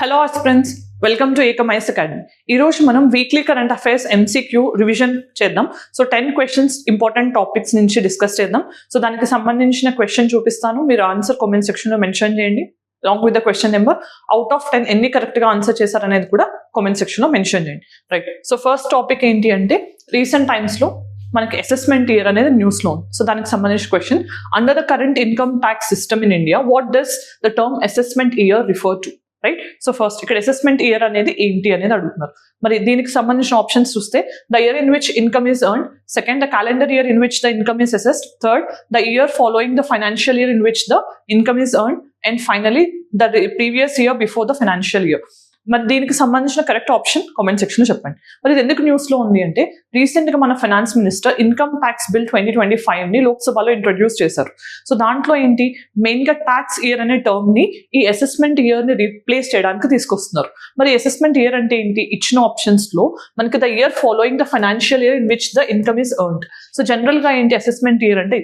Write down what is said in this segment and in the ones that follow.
Hello aspirants, welcome to Ekam IAS academy. ఈరోజు మనం weekly current affairs MCQ revision చేద్దాం. So 10 questions important topics నుంచి discuss చేద్దాం. సో దానికి సంబంధించిన క్వశ్చన్ చూపిస్తాను, మీరు ఆన్సర్ కామెంట్ సెక్షన్లో మెన్షన్ చేయండి. Along with the question number, out of 10 ఎన్ని కరెక్ట్గా ఆన్సర్ చేశారనేది కూడా కామెంట్ సెక్షన్లో మెన్షన్ చేయండి. రైట్, సో ఫస్ట్ టాపిక్ ఏంటి అంటే రీసెంట్ టైమ్స్లో మనకి అసెస్మెంట్ ఇయర్ అనేది న్యూస్లో ఉంది. సో దానికి సంబంధించిన question, under the current income tax system in India what does the term assessment year refer to? Right, so first ఇక్కడ అసెస్మెంట్ ఇయర్ అనేది ఏంటి అనేది అడుగుతున్నారు. మరి దీనికి సంబంధించిన ఆప్షన్స్ చూస్తే the year in which income is earned, second the calendar year in which the income is assessed, third the year following the financial year in which the income is earned, and finally the previous year before the financial year. మరి దీనికి సంబంధించిన correct option comment సెక్షన్లో చెప్పండి. మరి ఇది ఎందుకు న్యూస్లో ఉంది అంటే రీసెంట్గా మన finance minister income tax bill 2025ని లోక్సభలో ఇంట్రొడ్యూస్ చేశారు. సో దాంట్లో ఏంటి, మెయిన్గా ట్యాక్స్ ఇయర్ అనే టర్మ్ని ఈ అసెస్మెంట్ ఇయర్ని రీప్లేస్ చేయడానికి తీసుకొస్తున్నారు. మరి అసెస్మెంట్ ఇయర్ అంటే ఏంటి, ఇచ్చిన ఆప్షన్స్లో మనకి the year following the financial year in which the income is earned. So జనరల్గా ఏంటి అసెస్మెంట్ ఇయర్ అంటే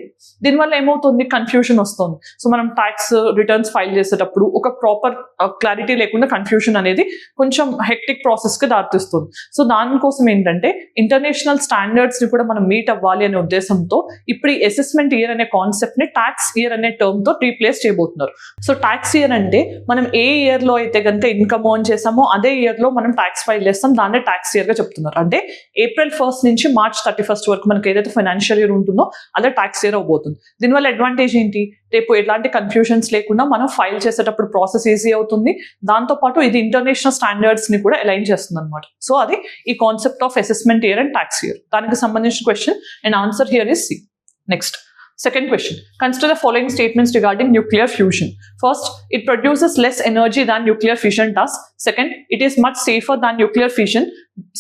దీనివల్ల ఏమవుతుంది, కన్ఫ్యూషన్ వస్తుంది. సో మనం ట్యాక్స్ రిటర్న్స్ ఫైల్ చేసేటప్పుడు ఒక ప్రాపర్ క్లారిటీ లేకుండా కన్ఫ్యూషన్ అనేది కొంచెం హెక్టిక్ ప్రాసెస్కి దారితీస్తుంది. సో దానికోసం ఏంటంటే ఇంటర్నేషనల్ స్టాండర్డ్స్ని కూడా మనం మీట్ అవ్వాలి అనే ఉద్దేశంతో ఇప్పుడు ఈ అసెస్మెంట్ ఇయర్ అనే కాన్సెప్ట్ని ట్యాక్స్ ఇయర్ అనే టర్మ్తో రీప్లేస్ చేయబోతున్నారు. సో ట్యాక్స్ ఇయర్ అంటే మనం ఏ ఇయర్లో అయితే కనుక ఇన్కమ్ ఎర్న్ చేసామో అదే ఇయర్లో మనం ట్యాక్స్ ఫైల్ చేస్తాం, దాన్నే ట్యాక్స్ ఇయర్గా చెప్తున్నారు. అంటే April 1st నుంచి March 31st వరకు మనకి ఏదైతే ఫైనాన్షియల్ ఇయర్ ఉంటుందో అదే ట్యాక్స్ ఇయర్ అవబోతుంది. దీనివల్ల అడ్వాంటేజ్ ఏంటి, రేపు ఎలాంటి కన్ఫ్యూషన్స్ లేకుండా మనం ఫైల్ చేసేటప్పుడు ప్రాసెస్ ఈజీ అవుతుంది. దాంతోపాటు ఇది ఇంటర్నేషనల్ స్టాండర్డ్స్ని కూడా అలైన్ చేస్తుంది అనమాట. సో అది ఈ concept of assessment year and tax year. దానికి సంబంధించిన question and answer here is c. Next, second question, consider the following statements regarding nuclear fusion. First, it produces less energy than nuclear fission does. Second, it is much safer than nuclear fission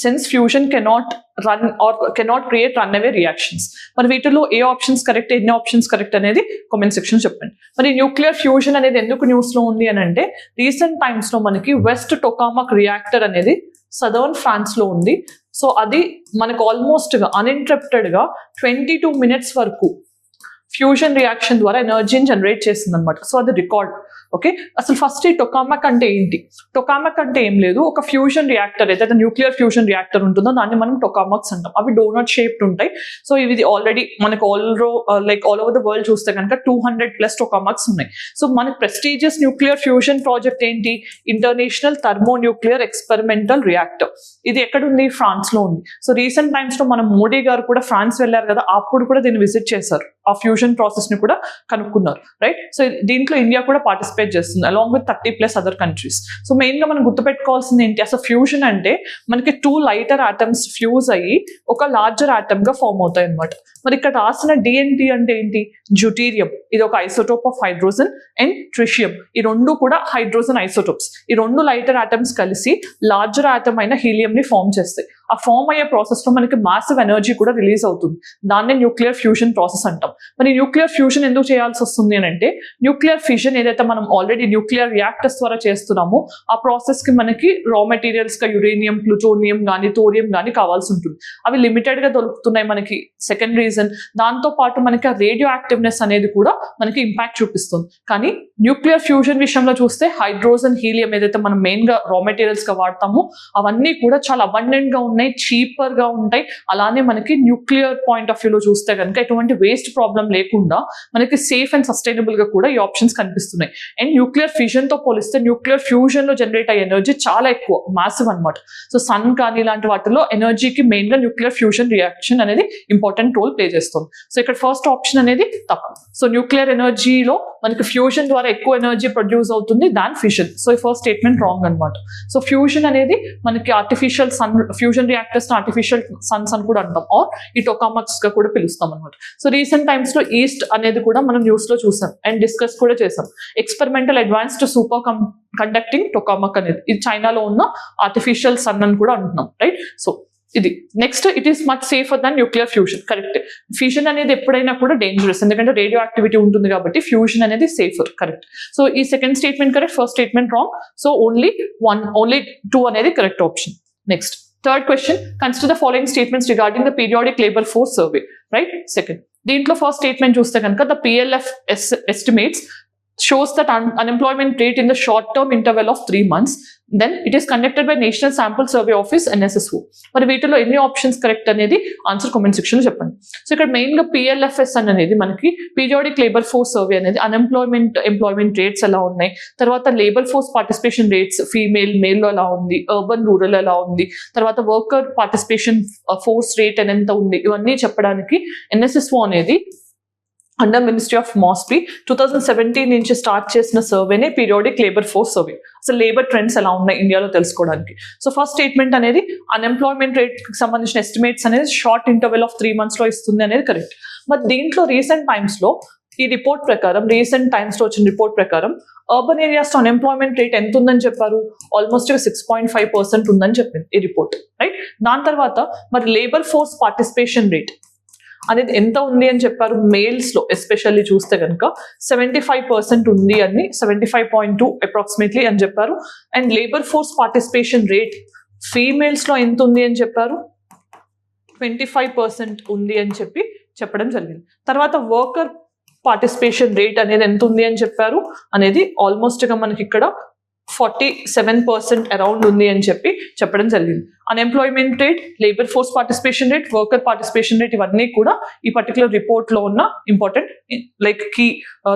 since fusion cannot run or cannot create runaway reactions. మరి వీటిలో ఏ options correct, ఎన్ని options correct అనేది comment section చెప్పండి. మరి nuclear fusion అనేది ఎందుకు న్యూస్లో ఉంది అని అంటే రీసెంట్ టైమ్స్లో మనకి వెస్ట్ టొకామక్ రియాక్టర్ అనేది సదర్న్ ఫ్రాన్స్లో ఉంది. సో అది మనకు ఆల్మోస్ట్గా అన్ఇంటరప్టెడ్గా 22 minutes వరకు ఫ్యూజన్ రియాక్షన్ ద్వారా ఎనర్జీని జనరేట్ చేస్తుంది అనమాట. సో అది రికార్డ్. ఓకే, అసలు ఫస్ట్ ఈ టొకామక్ అంటే ఏంటి? టొకామక్ అంటే ఏం లేదు, ఒక ఫ్యూజన్ రియాక్టర్ ఏదైతే న్యూక్లియర్ ఫ్యూజన్ రియాక్టర్ ఉంటుందో దాన్ని మనం టొకామక్స్ అంటాం. అవి డోనట్ షేప్డ్ ఉంటాయి. సో ఇవి ఆల్రెడీ మనకు ఆల్ ఓవర్ ద వరల్డ్ చూస్తే కనుక 200+ టొకామక్స్ ఉన్నాయి. సో మనకి ప్రెస్టీజియస్ న్యూక్లియర్ ఫ్యూజన్ ప్రాజెక్ట్ ఏంటి, ఇంటర్నేషనల్ థర్మోన్యూక్లియర్ ఎక్స్పెరిమెంటల్ రియాక్టర్. ఇది ఎక్కడుంది, ఫ్రాన్స్లో ఉంది. సో రీసెంట్ టైమ్స్లో మన మోడీ గారు కూడా ఫ్రాన్స్ వెళ్ళారు కదా, అప్పుడు కూడా దీన్ని విజిట్ చేశారు, ఆ ఫ్యూజన్ ప్రాసెస్ని కూడా కనుక్కున్నారు. రైట్, సో దీంట్లో ఇండియా కూడా పార్టిసిపేట్ చేస్తుంది along with 30+ other countries. So మెయిన్గా మనం గుర్తుపెట్టుకోవాల్సింది ఏంటి, అసలు ఫ్యూజన్ అంటే మనకి 2 lighter atoms ఫ్యూజ్ అయ్యి ఒక లార్జర్ ఆటమ్గా ఫామ్ అవుతాయి అనమాట. మరి ఇక్కడ రాసిన డిఎన్టీ అంటే ఏంటి, డ్యూటీరియం. ఇది ఒక ఐసోటోప్ ఆఫ్ హైడ్రోజన్ అండ్ ట్రిషియం. ఈ రెండు కూడా హైడ్రోజన్ ఐసోటోప్స్. ఈ 2 lighter atoms కలిసి లార్జర్ ఆటమ్ అయిన హీలియంని ఫామ్ చేస్తాయి. ఆ ఫామ్ అయ్యే ప్రాసెస్లో మనకి మాసివ్ ఎనర్జీ కూడా రిలీజ్ అవుతుంది. దాన్నే న్యూక్లియర్ ఫ్యూజన్ ప్రాసెస్ అంటాం. మరి న్యూక్లియర్ ఫ్యూజన్ ఎందుకు చేయాల్సి వస్తుంది అని అంటే న్యూక్లియర్ ఫ్యూజన్ ఏదైతే మనం ఆల్రెడీ న్యూక్లియర్ రియాక్టర్స్ ద్వారా చేస్తున్నామో ఆ ప్రాసెస్కి మనకి రా మెటీరియల్స్గా యురేనియం, ప్లూటోనియం కానీ థోరియం కానీ కావాల్సి ఉంటుంది. అవి లిమిటెడ్గా దొరుకుతున్నాయి మనకి. సెకండ్ రీజన్, దాంతోపాటు మనకి ఆ రేడియో యాక్టివ్నెస్ అనేది కూడా మనకి ఇంపాక్ట్ చూపిస్తుంది. కానీ న్యూక్లియర్ ఫ్యూజన్ విషయంలో చూస్తే హైడ్రోజన్, హీలియం ఏదైతే మనం మెయిన్గా రా మెటీరియల్స్గా వాడతామో అవన్నీ కూడా చాలా అబండెంట్గా ఉన్నాయి, చీపర్గా ఉంటాయి. అలానే మనకి న్యూక్లియర్ పాయింట్ ఆఫ్ వ్యూలో చూస్తే కనుక ఎటువంటి వేస్ట్ ప్రాబ్లం లేకుండా మనకి సేఫ్ అండ్ సస్టైనబుల్గా కూడా ఈ ఆప్షన్స్ కనిపిస్తున్నాయి. అండ్ న్యూక్లియర్ ఫ్యూజన్తో పోలిస్తే న్యూక్లియర్ ఫ్యూజన్లో జనరేట్ అయ్యే ఎనర్జీ చాలా ఎక్కువ, మాసివ్ అనమాట. సో సన్ కానీ ఇలాంటి వాటిలో ఎనర్జీకి మెయిన్గా న్యూక్లియర్ ఫ్యూజన్ రియాక్షన్ అనేది ఇంపార్టెంట్ రోల్ ప్లే చేస్తుంది. సో ఇక్కడ ఫస్ట్ ఆప్షన్ అనేది తప్పు. సో న్యూక్లియర్ ఎనర్జీలో మనకి ఫ్యూజన్ ద్వారా ఎక్కువ ఎనర్జీ ప్రొడ్యూస్ అవుతుంది దాన్ ఫిషన్. సో ఈ ఫస్ట్ స్టేట్మెంట్ రాంగ్ అనమాట. సో ఫ్యూజన్ అనేది మనకి artificial sun, fusion reactors artificial suns అని కూడా అంటాం, ఆర్ ఈ టొకామక్స్ గా కూడా పిలుస్తాం అనమాట. సో రీసెంట్ టైమ్స్ లో ఈస్ట్ అనేది కూడా మనం న్యూస్ లో చూసాం అండ్ డిస్కస్ కూడా చేసాం. ఎక్స్పెరిమెంటల్ అడ్వాన్స్డ్ సూపర్ కండక్టింగ్ టొకామక్ అనేది ఇది చైనాలో ఉన్న ఆర్టిఫిషియల్ సన్ అని కూడా అంటున్నాం. రైట్, సో ఇది next, it is much safer than nuclear fusion. Correct, fusion అనేది ఎప్పుడైనా కూడా డేంజరస్, ఎందుకంటే రేడియో యాక్టివిటీ ఉంటుంది కాబట్టి ఫ్యూజన్ అనేది సేఫర్. కరెక్ట్, సో ఈ second statement correct, first statement wrong. So only 2 అనేది correct option. Next, third question, consider the following statements regarding the periodic labour force survey. Right, second దీంట్లో first statement చూస్తే కనుక the PLF estimates shows that unemployment rate in the short term interval of 3 months. Then it is conducted by National Sample Survey Office NSSO. మరి వీటిలో ఎన్ని options correct అనేది answer comment section లో చెప్పండి. So ఇక్కడ main గా PLFS అనేది మనకి పీరియాడిక్ లేబర్ ఫోర్స్ సర్వే అనేది ఎంప్లాయ్మెంట్ రేట్స్ ఎలా ఉన్నాయి, తర్వాత labour force participation rates male లో ఎలా ఉంది, అర్బన్ రూరల్ ఎలా ఉంది, తర్వాత వర్కర్ పార్టిసిపేషన్ ఫోర్స్ రేట్ ఎంత ఉంది, ఇవన్నీ చెప్పడానికి NSSO అనేది అండర్ మినిస్ట్రీ ఆఫ్ MOSPI 2017 నుంచి స్టార్ట్ చేసిన సర్వేనే పీరియాడిక్ లేబర్ ఫోర్స్ సర్వే. అసలు లేబర్ ట్రెండ్స్ ఎలా ఉన్నాయి ఇండియాలో తెలుసుకోవడానికి. సో ఫస్ట్ స్టేట్మెంట్ అనేది అన్ఎంప్లాయ్మెంట్ రేట్ కి సంబంధించిన ఎస్టిమేట్స్ అనేది షార్ట్ ఇంటర్వెల్ ఆఫ్ 3 months లో ఇస్తుంది అనేది కరెక్ట్. బట్ దీంట్లో రీసెంట్ టైమ్స్ లో ఈ రిపోర్ట్ ప్రకారం వచ్చిన రిపోర్ట్ ప్రకారం అర్బన్ ఏరియాస్ లో అన్ఎంప్లాయ్మెంట్ రేట్ ఎంత ఉందని చెప్పారు, ఆల్మోస్ట్ 6.5% ఉందని చెప్పింది ఈ రిపోర్ట్, రైట్. దాని తర్వాత మరి లేబర్ ఫోర్స్ పార్టిసిపేషన్ రేట్ అనేది ఎంత ఉంది అని చెప్పారు, మేల్స్ లో ఎస్పెషల్లీ చూస్తే కనుక 75% ఉంది అని 75.2 అప్రాక్సిమేట్లీ అని చెప్పారు. And labour force participation rate females లో ఎంత ఉంది అని చెప్పారు, 25% ఉంది అని చెప్పడం జరిగింది. తర్వాత వర్కర్ పార్టిసిపేషన్ రేట్ అనేది ఎంత ఉంది అని చెప్పారు, అనేది ఆల్మోస్ట్ గా మనకి ఇక్కడ 47% అరౌండ్ ఉంది అని చెప్పడం జరిగింది. Unemployment rate, labour force participation rate, worker participation rate ఇవన్నీ కూడా ఈ పర్టికులర్ రిపోర్ట్ లో ఉన్న ఇంపార్టెంట్ లైక్ కీ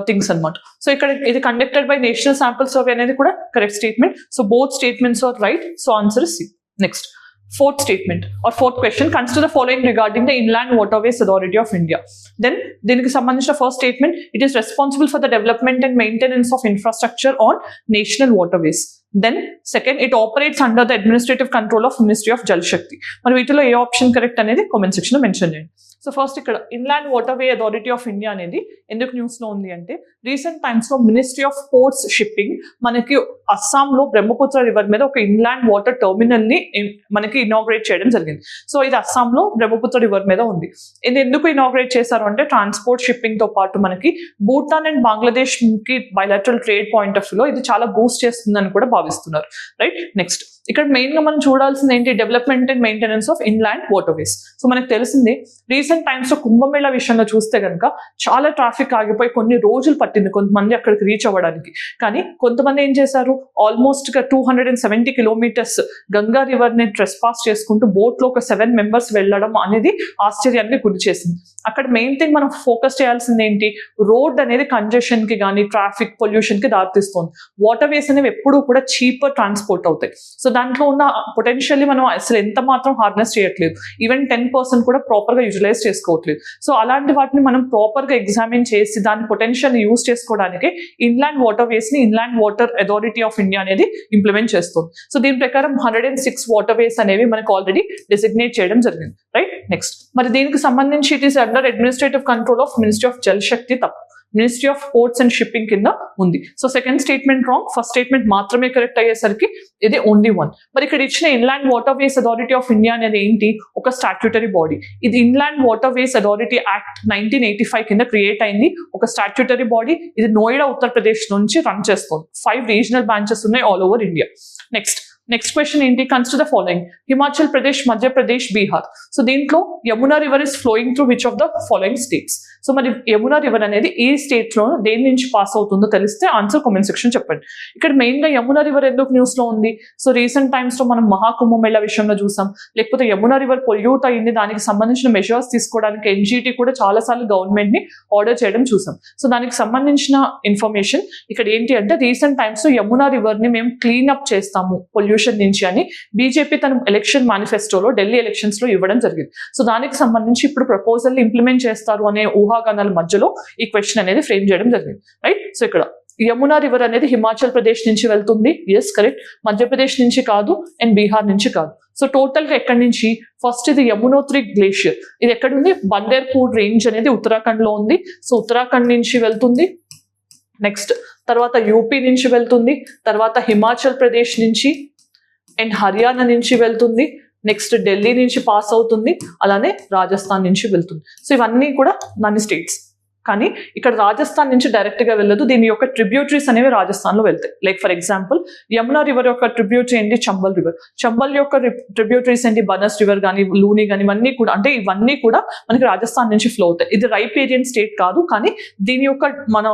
థింగ్స్ అన్నమాట. సో ఇక్కడ ఇది conducted by national sample survey అనేది కూడా correct statement. So both statements are right. So answer is c. Next fourth statement or fourth question, consider the following regarding the Inland Waterways Authority of India. Then దీనికి సంబంధించిన first statement, it is responsible for the development and maintenance of infrastructure on national waterways. Then second, it operates under the administrative control of Ministry of Jal Shakti. మరి వీటిలో ఏ option correct అనేది comment section లో mention చేయండి. So first ఇక్కడ inland waterway authority of India అనేది ఎందుకు news లో ఉంది అంటే రీసెంట్ టైమ్స్ లో మినిస్ట్రీ ఆఫ్ పోర్ట్స్ షిప్పింగ్ మనకి అస్సాంలో బ్రహ్మపుత్ర రివర్ మీద ఒక ఇన్లాండ్ వాటర్ టెర్మినల్ ని మనకి ఇనాగ్రేట్ చేయడం జరిగింది. సో ఇది అస్సాంలో బ్రహ్మపుత్ర రివర్ మీద ఉంది. ఇది ఎందుకు ఇనాగ్రేట్ చేశారు అంటే ట్రాన్స్పోర్ట్ షిప్పింగ్ తో పాటు మనకి భూటాన్ అండ్ బంగ్లాదేశ్ కి బైలాటరల్ ట్రేడ్ పాయింట్ ఆఫ్ వ్యూలో ఇది చాలా బూస్ట్ చేస్తుందని కూడా భావిస్తున్నారు, రైట్. నెక్స్ట్ ఇక్కడ మెయిన్ గా మనం చూడాల్సింది ఏంటి, development and maintenance of inland waterways. So మనకు తెలిసింది రీసెంట్ టైమ్స్ లో కుంభమేళా విషయంలో చూస్తే కనుక చాలా ట్రాఫిక్ ఆగిపోయి కొన్ని రోజులు పట్టింది కొంతమంది అక్కడికి రీచ్ అవ్వడానికి. కానీ కొంతమంది ఏం చేశారు, ఆల్మోస్ట్ గా 270 kilometers గంగా రివర్ ని ట్రెస్ పాస్ చేసుకుంటూ బోట్ లో ఒక 7 members వెళ్ళడం అనేది ఆశ్చర్యానికి గురి చేసింది. అక్కడ మెయిన్ థింగ్ మనం ఫోకస్ చేయాల్సింది ఏంటి, రోడ్ అనేది కంజెషన్ కి కానీ ట్రాఫిక్ పొల్యూషన్ కి దారితీస్తుంది. వాటర్ వేస్ అనేవి ఎప్పుడూ కూడా చీపర్ ట్రాన్స్పోర్ట్ అవుతాయి. సో దాంట్లో ఉన్న పొటెన్షియల్లీ మనం అసలు ఎంత మాత్రం హార్నెస్ చేయట్లేదు, ఈవెన్ 10% కూడా ప్రాపర్ గా యూటిలైజ్ చేసుకోవట్లేదు. సో అలాంటి వాటిని మనం ప్రాపర్ గా ఎగ్జామిన్ చేసి దాని పొటెన్షియల్ యూజ్ చేసుకోవడానికి ఇన్లాండ్ వాటర్ వేస్ ని inland water authority of India అనేది ఇంప్లిమెంట్ చేస్తుంది. సో దీని ప్రకారం 106 వాటర్ వేస్ అనేవి మనకు ఆల్రెడీ డెసిగ్నేట్ చేయడం జరిగింది, రైట్. నెక్స్ట్ మరి దీనికి సంబంధించి it is under administrative control of ministry of Jal Shakti, తప్ప ministry of ports and shipping కింద ఉంది. So second statement wrong, first statement మాత్రమే కరెక్ట్ అయ్యేసరికి ఇది ఓన్లీ 1. మరి ఇక్కడ ఇచ్చిన inland waterways authority of India అనేది ఏంటి, ఒక స్టాట్యూటరీ బాడీ. ఇది inland waterways authority act 1985 కింద క్రియేట్ అయింది, ఒక స్టాట్యూటరీ బాడీ. ఇది నోయిడా ఉత్తరప్రదేశ్ నుంచి రన్ చేస్తుంది. 5 రీజనల్ బ్రాంచెస్ ఉన్నాయి all over India. Next question ఏంటి, consider the following, Himachal Pradesh, Madhya Pradesh, Bihar. So దీంట్లో Yamuna river is flowing through which of the following states. So మరి యమునా రివర్ అనేది ఏ స్టేట్ లో దేని నుంచి పాస్ అవుతుందో తెలిస్తే ఆన్సర్ కామెంట్ సెక్షన్ చెప్పండి. ఇక్కడ మెయిన్ గా యమునా రివర్ ఎందుకు న్యూస్ లో ఉంది, సో రీసెంట్ టైమ్స్ లో మనం మహాకుంభమేళా విషయంలో చూసాం, లేకపోతే యమునా రివర్ పొల్యూట్ అయింది, దానికి సంబంధించిన మెజర్స్ తీసుకోవడానికి NGT కూడా చాలా సార్లు గవర్నమెంట్ ని ఆర్డర్ చేయడం చూసాం. సో దానికి సంబంధించిన ఇన్ఫర్మేషన్ ఇక్కడ ఏంటి అంటే రీసెంట్ టైమ్స్ లో యమునా రివర్ ని మేము క్లీన్ అప్ చేస్తాము పొల్యూషన్ నుంచి అని బీజేపీ తన ఎలక్షన్ మేనిఫెస్టోలో ఢిల్లీ ఎలక్షన్స్ లో ఇవ్వడం జరిగింది. సో దానికి సంబంధించి ఇప్పుడు ప్రపోజల్ ఇంప్లిమెంట్ చేస్తారు అనే ఊహాగానాల మధ్యలో ఈ క్వశ్చన్ అనేది ఫ్రేమ్ చేయడం జరిగింది, రైట్. సో ఇక్కడ యమునా రివర్ అనేది హిమాచల్ ప్రదేశ్ నుంచి వెళ్తుంది, ఎస్ కరెక్ట్. మధ్యప్రదేశ్ నుంచి కాదు అండ్ బీహార్ నుంచి కాదు. సో టోటల్ గా ఎక్కడి నుంచి, ఫస్ట్ ఇది యమునోత్రి గ్లేషియర్, ఇది ఎక్కడుంది, బందేర్పూర్ రేంజ్ అనేది ఉత్తరాఖండ్ లో ఉంది. సో ఉత్తరాఖండ్ నుంచి వెళ్తుంది. నెక్స్ట్ తర్వాత యూపీ నుంచి వెళ్తుంది, తర్వాత హిమాచల్ ప్రదేశ్ నుంచి అండ్ హర్యానా నుంచి వెళ్తుంది. నెక్స్ట్ ఢిల్లీ నుంచి పాస్ అవుతుంది, అలానే రాజస్థాన్ నుంచి వెళ్తుంది. సో ఇవన్నీ కూడా నాని స్టేట్స్. కానీ ఇక్కడ రాజస్థాన్ నుంచి డైరెక్ట్ గా వెళ్ళదు, దీని యొక్క ట్రిబ్యూటరీస్ అనేవి రాజస్థాన్ లో వెళ్తాయి. Like for example Yamuna river యొక్క ట్రిబ్యూటరీ ఏంటి, చంబల్ రివర్. చంబల్ యొక్క ట్రిబ్యూటరీస్ ఏంటి, బనస్ రివర్ కానీ లూని కానీ ఇవన్నీ కూడా, అంటే ఇవన్నీ కూడా మనకి రాజస్థాన్ నుంచి ఫ్లో అవుతాయి. ఇది రైపేరియన్ స్టేట్ కాదు, కానీ దీని యొక్క మన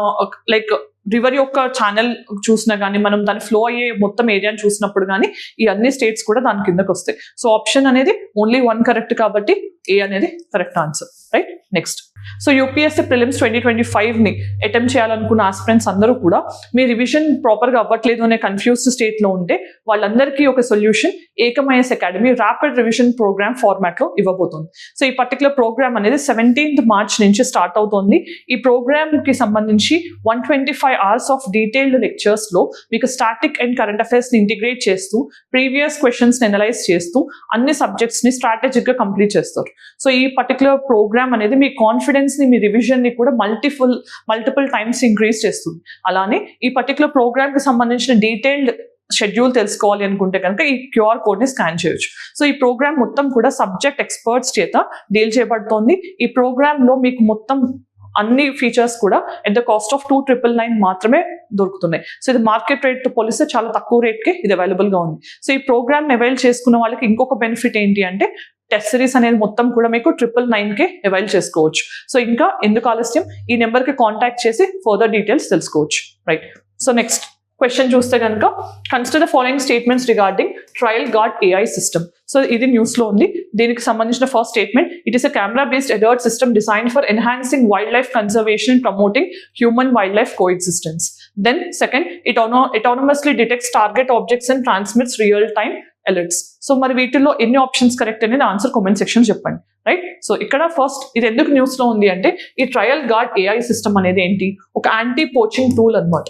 లైక్ రివర్ యొక్క ఛానల్ చూసినా కానీ, మనం దాని ఫ్లో అయ్యే మొత్తం ఏరియాని చూసినప్పుడు కానీ ఈ అన్ని స్టేట్స్ కూడా దాని కిందకి వస్తాయి. సో ఆప్షన్ అనేది ఓన్లీ 1 కరెక్ట్ కాబట్టి ఏ అనేది correct answer. Right, next. So UPSC prelims 2025ని అటెంప్ట్ చేయాలనుకున్న ఆస్పిరెంట్స్ అందరూ కూడా మీ రివిజన్ ప్రాపర్గా అవ్వట్లేదు అనే కన్ఫ్యూజ్డ్ స్టేట్లో ఉంటే వాళ్ళందరికీ ఒక solution Ekam IAS academy rapid revision programme ఫార్మాట్లో ఇవ్వబోతుంది. సో ఈ పర్టికులర్ ప్రోగ్రామ్ అనేది 17th March నుంచి స్టార్ట్ అవుతుంది. ఈ ప్రోగ్రామ్కి సంబంధించి 125 hours ఆఫ్ డీటెయిల్డ్ లెక్చర్స్లో మీకు స్టాటిక్ అండ్ కరెంట్ అఫైర్స్ని ఇంటిగ్రేట్ చేస్తూ ప్రీవియస్ క్వశ్చన్స్ని అనలైజ్ చేస్తూ అన్ని సబ్జెక్ట్స్ని స్ట్రాటజిక్గా కంప్లీట్ చేస్తారు. సో ఈ పర్టికులర్ ప్రోగ్రామ్ అనేది మీ కాన్ఫిడెన్స్ని, మీ రివిజన్ని కూడా మల్టిపుల్ టైమ్స్ ఇంక్రీజ్ చేస్తుంది. అలానే ఈ పర్టికులర్ ప్రోగ్రామ్కి సంబంధించిన డీటెయిల్డ్ షెడ్యూల్ తెలుసుకోవాలి అనుకుంటే కనుక ఈ QR కోడ్ని స్కాన్ చేయొచ్చు. సో ఈ ప్రోగ్రామ్ మొత్తం కూడా సబ్జెక్ట్ ఎక్స్పర్ట్స్ చేత డీల్ చేయబడుతోంది. ఈ ప్రోగ్రాంలో మీకు మొత్తం అన్ని ఫీచర్స్ కూడా ఎట్ ద కాస్ట్ ఆఫ్ 2,999 మాత్రమే దొరుకుతున్నాయి. సో ఇది మార్కెట్ రేట్తో పోలిస్తే చాలా తక్కువ రేట్కి ఇది అవైలబుల్గా ఉంది. సో ఈ ప్రోగ్రామ్ అవైల్ చేసుకున్న వాళ్ళకి ఇంకొక బెనిఫిట్ ఏంటి అంటే టెస్ట్ సిరీస్ అనేది మొత్తం కూడా మీకు 999కే అవైల్ చేసుకోవచ్చు. సో ఇంకా ఎందుకు ఆలస్యం, ఈ నెంబర్కి కాంటాక్ట్ చేసి ఫర్దర్ డీటెయిల్స్ తెలుసుకోవచ్చు. రైట్, సో నెక్స్ట్ క్వశ్చన్ చూస్తే కనుక consider the following statements regarding trail guard AI system. So ఇది న్యూస్లో ఉంది. దీనికి సంబంధించిన first statement, it is a camera based alert system design for enhancing wildlife conservation and promoting human wildlife coexistence. Then second, it autonomously detects target objects and transmits real time alerts. So మరి వీటిల్లో ఎన్ని options correct అనేది answer comment section చెప్పండి. Right, so ఇక్కడ first ఇది ఎందుకు న్యూస్లో ఉంది అంటే ఈ ట్రయల్ గార్డ్ AI సిస్టమ్ అనేది ఏంటి, ఒక యాంటీ పోచింగ్ టూల్ అన్నమాట.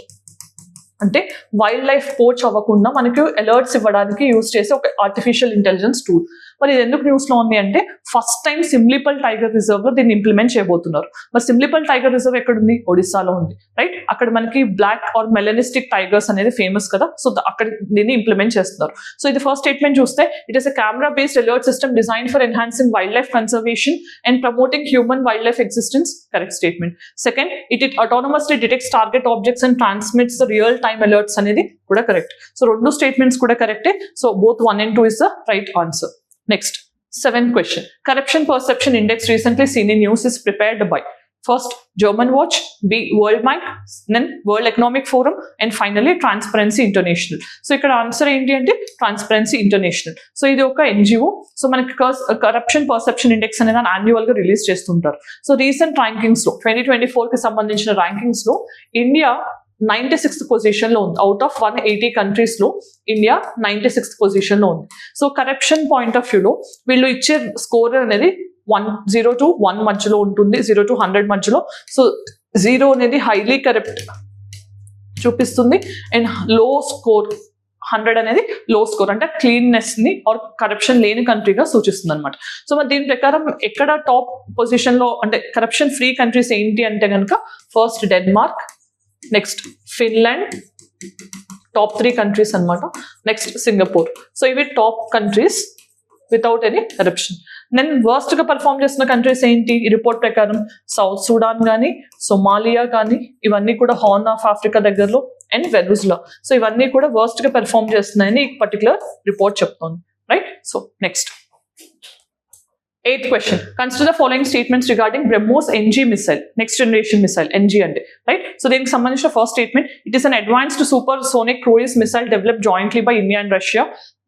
అంటే వైల్డ్ లైఫ్ పోచ్ అవ్వకుండా మనకు అలర్ట్స్ ఇవ్వడానికి యూజ్ చేసే ఒక ఆర్టిఫిషియల్ ఇంటెలిజెన్స్ టూల్. మరి ఇది ఎందుకు న్యూస్లో ఉంది అంటే ఫస్ట్ టైం సిమ్లీపల్ టైగర్ రిజర్వ్లో దీన్ని ఇంప్లిమెంట్ చేయబోతున్నారు. మరి సిమ్లీపల్ టైగర్ రిజర్వ్ ఎక్కడుంది, ఒడిస్సాలో ఉంది. రైట్, అక్కడ మనకి బ్లాక్ ఆర్ మెలనిస్టిక్ టైగర్స్ అనేది ఫేమస్ కదా. సో అక్కడ దీన్ని ఇంప్లిమెంట్ చేస్తున్నారు. సో ఇది ఫస్ట్ స్టేట్మెంట్ చూస్తే it is a camera based alert system design for enhancing wild life conservation and promoting human wild life existence. Correct statement. Second, it autonomously detects target objects and transmits the real time alerts అనేది కూడా correct. So రెండు statements కూడా కరెక్టే. So both 1 and 2 is the right answer. Next, 7th question. Corruption Perception Index recently seen in news is prepared by first German Watch, B World Bank, then World Economic Forum, and finally Transparency International. So ఇక్కడ answer ఏంటి అంటే Transparency International. So ఇది ఒక NGO. So మనకి corruption perception index అనేది annual గా release చేస్తుంటారు. So recent rankings లో 2024కి సంబంధించిన ర్యాంకింగ్స్ లో ఇండియా 96th పొజిషన్లో ఉంది. అవుట్ ఆఫ్ 180 కంట్రీస్లో ఇండియా 96th పొజిషన్లో ఉంది. సో కరప్షన్ పాయింట్ ఆఫ్ వ్యూలో వీళ్ళు ఇచ్చే స్కోర్ అనేది 0 to 1 మధ్యలో ఉంటుంది, 0 to 100 మధ్యలో. సో 0 అనేది హైలీ కరప్ట్ చూపిస్తుంది అండ్ లో స్కోర్ 100 అనేది లో స్కోర్ అంటే క్లీన్నెస్ని ఆర్ కరప్షన్ లేని కంట్రీగా సూచిస్తుంది అనమాట. సో మరి దీని ప్రకారం ఎక్కడ టాప్ పొజిషన్లో అంటే కరప్షన్ ఫ్రీ కంట్రీస్ ఏంటి అంటే కనుక first Denmark, next Finland, top 3 countries అనమాట. Next Singapore. సో ఇవి top countries without any corruption. Then వర్స్ట్గా పర్ఫామ్ చేస్తున్న కంట్రీస్ ఏంటి ఈ రిపోర్ట్ ప్రకారం, సౌత్ సుడాన్ కానీ, సొమాలియా కానీ, ఇవన్నీ కూడా హార్న్ ఆఫ్ ఆఫ్రికా దగ్గరలో అండ్ వెనుజులా. సో ఇవన్నీ కూడా వర్స్ట్గా పర్ఫామ్ చేస్తున్నాయని ఈ పర్టికులర్ రిపోర్ట్ చెప్తోంది. Right, so next 8th question. Consider the following statements regarding BrahMos NG missile, next generation missile, NG ante, right? So దీనికి సంబంధించిన first statement, it is an advanced supersonic cruise missile developed jointly by India and Russia.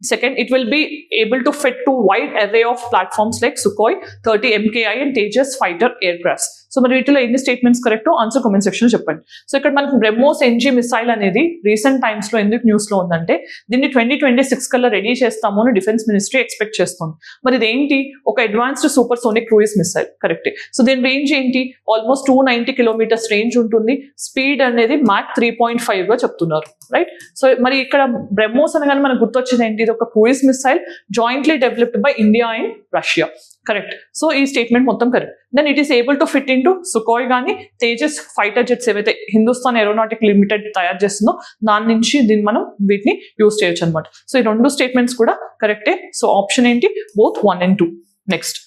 Second, it will be able to fit to wide array of platforms like Sukhoi 30 MKI and Tejas fighter aircrafts. So మరి వీటిలో ఎన్ని statements కరెక్టో answer comment సెక్షన్లో చెప్పండి. So ఇక్కడ మనకి BrahMos NG missile అనేది recent టైమ్స్లో ఎందుకు న్యూస్లో ఉందంటే దీన్ని 2026 కల్లా రెడీ చేస్తాము అని డిఫెన్స్ మినిస్ట్రీ ఎక్స్పెక్ట్ చేస్తుంది. మరి ఇదేంటి, ఒక advanced super sonic cruise missile. కరెక్టే. సో దీని రేంజ్ ఏంటి, ఆల్మోస్ట్ 290 kilometers రేంజ్ ఉంటుంది. స్పీడ్ అనేది మ్యాక్ 3.5గా చెప్తున్నారు. రైట్, సో మరి ఇక్కడ బ్రహ్మోస్ అనగానే మనకు గుర్తొచ్చింది ఏంటి, ఇది ఒక cruise missile jointly developed by India and Russia. Correct. So ఈ స్టేట్మెంట్ మొత్తం correct. Then it is able to fit into Sukhoi కానీ తేజస్ ఫైటర్ జెట్స్ ఏవైతే హిందుస్థాన్ ఏరోనాటిక్ లిమిటెడ్ తయారు చేస్తుందో దాని నుంచి దీన్ని మనం వీటిని యూజ్ చేయొచ్చు అనమాట. సో ఈ రెండు స్టేట్మెంట్స్ కూడా కరెక్టే. సో ఆప్షన్ ఏంటి, both 1 and 2. Next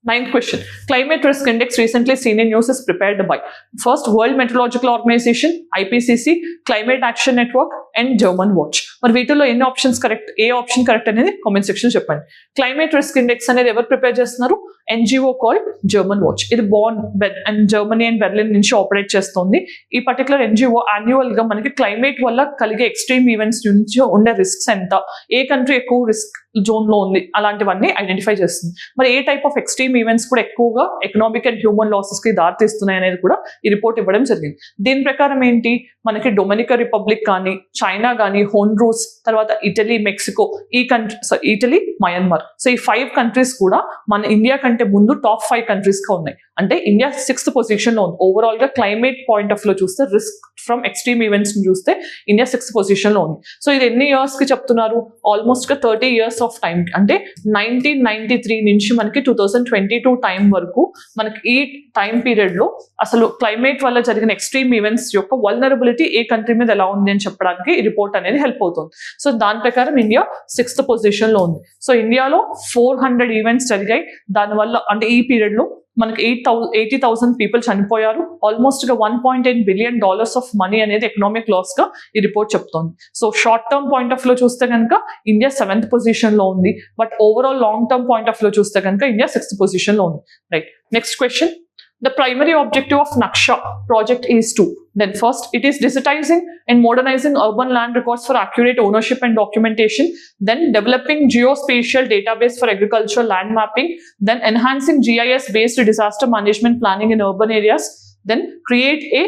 9th question. Climate Risk Index recently seen in news is prepared by first World Meteorological Organization, IPCC, Climate Action Network and German Watch. మరి వీటిలో ఎన్ని ఆప్షన్స్ కరెక్ట్, ఏ option correct అనేది comment section చెప్పండి. Climate risk index అనేది ఎవరు prepare చేస్తున్నారు, NGO called German watch. ఇది Born and Germany and Berlin నుంచి ఆపరేట్ చేస్తుంది. ఈ పర్టికులర్ ఎన్జిఓ యాన్యువల్ గా మనకి క్లైమేట్ వల్ల కలిగే ఎక్స్ట్రీమ్ ఈవెంట్స్ నుంచి ఉండే రిస్క్స్ ఎంత, ఏ కంట్రీ ఎక్కువ రిస్క్ జోన్ లో ఉంది, అలాంటివన్నీ ఐడెంటిఫై చేస్తుంది. మరి ఏ టైప్ ఆఫ్ ఎక్స్ట్రీమ్ ఈవెంట్స్ కూడా ఎక్కువగా ఎకనామిక్ అండ్ హ్యూమన్ లాసెస్ కి దారితీస్తున్నాయి అనేది కూడా ఈ రిపోర్ట్ ఇవ్వడం జరిగింది. దీని ప్రకారం ఏంటి, మనకి డొమినికా రిపబ్లిక్ కానీ, చైనా కానీ, హోండ్రూస్, తర్వాత ఇటలీ, మెక్సికో, ఈ కంట్రీ ఇటలీ, మయన్మార్, సో ఈ 5 కంట్రీస్ కూడా మన ఇండియా కంటే ముందు టాప్ 5 కంట్రీస్ గా ఉన్నాయి. అంటే ఇండియా 6th పొజిషన్ లో ఉంది. ఓవరాల్ గా క్లైమేట్ పాయింట్ ఆఫ్ లో చూస్తే, రిస్క్ ఫ్రమ్ ఎక్స్ట్రీమ్ ఈవెంట్స్ చూస్తే ఇండియా 6th పొజిషన్ లో ఉంది. సో ఇది ఎన్ని ఇయర్స్ కి చెప్తున్నారు, ఆల్మోస్ట్ గా 30 years ఆఫ్ టైం, అంటే 1993 నుంచి మనకి 2022 టైం వరకు మనకి ఈ టైం పీరియడ్ లో అసలు క్లైమేట్ వల్ల జరిగిన ఎక్స్ట్రీమ్ ఈవెంట్స్ యొక్క వల్నరబిలిటీ ఏ కంట్రీ మీద ఎలా ఉంది అని చెప్పడానికి ఈ రిపోర్ట్ అనేది హెల్ప్ అవుతుంది. సో దాని ప్రకారం ఇండియా 6th పొజిషన్ లో ఉంది. సో ఇండియాలో 400 ఈవెంట్స్ జరిగాయి. దానివల్ల అంటే ఈ పీరియడ్ లో మనకి 80,000 పీపుల్ చనిపోయారు. ఆల్మోస్ట్ గా $1.8 billion ఆఫ్ మనీ అనేది ఎకనామిక్ లాస్ గా ఈ రిపోర్ట్ చెప్తోంది. So short term point of లో చూస్తే కనుక ఇండియా 7th పొజిషన్ లో ఉంది. But overall long term point of లో చూస్తే కనుక ఇండియా 6th పొజిషన్ లో ఉంది. Right, next question. The primary objective of Naksha project is to, then first, it is digitizing and modernizing urban land records for accurate ownership and documentation, then developing geospatial database for agricultural land mapping, then enhancing GIS based disaster management planning in urban areas, then create a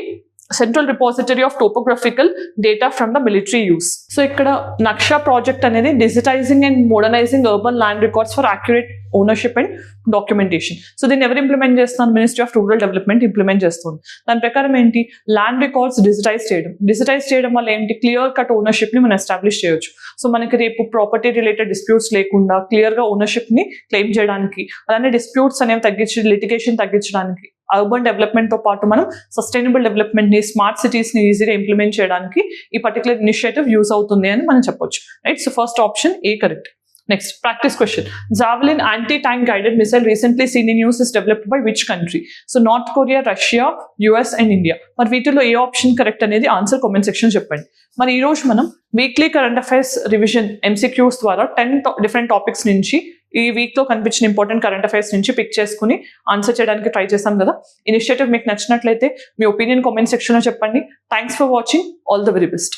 central repository of topographical data from the military use. So ఇక్కడ Naksha project అనేది digitising and modernising urban land records for accurate ownership and documentation. So దీన్ని ఎవరు implement చేస్తున్నారు, ministry of rural development implement చేస్తుంది. దాని ప్రకారం ఏంటి, land records digitise చేయడం వల్ల ఏంటి, క్లియర్ కట్ ఓనర్షిప్ ని మనం ఎస్టాబ్లిష్ చేయొచ్చు. సో మనకి రేపు ప్రాపర్టీ రిలేటెడ్ డిస్ప్యూట్స్ లేకుండా క్లియర్ గా ఓనర్షిప్ ని క్లెయిమ్ చేయడానికి, అలానే డిస్ప్యూట్స్ అనేవి తగ్గించి లిటిగేషన్ తగ్గించడానికి, అర్బన్ డెవలప్మెంట్ తో పాటు మనం సస్టైనబుల్ డెవలప్మెంట్ ని, స్మార్ట్ సిటీస్ ని ఈజీగా ఇంప్లిమెంట్ చేయడానికి ఈ పర్టికులర్ ఇనిషియేటివ్ యూజ్ అవుతుంది అని మనం చెప్పొచ్చు. Right, so first option A correct. Next practice question. Javelin anti-tank guided missile recently scene in use is developed by which country? So north Korea, Russia, US and India. మరి వీటిలో ఏ option correct అనేది answer comment section చెప్పండి. మరి ఈ రోజు మనం weekly current affairs revision MCQs ద్వారా 10 different topics నుంచి ఈ వీక్ లో కనిపించిన ఇంపార్టెంట్ కరెంట్ అఫైర్స్ నుంచి పిక్ చేసుకుని ఆన్సర్ చేయడానికి ట్రై చేస్తాం కదా. ఇనిషియేటివ్ మీకు నచ్చినట్లయితే మీ ఒపీనియన్ కామెంట్ సెక్షన్ లో చెప్పండి. Thanks for watching. All the very best.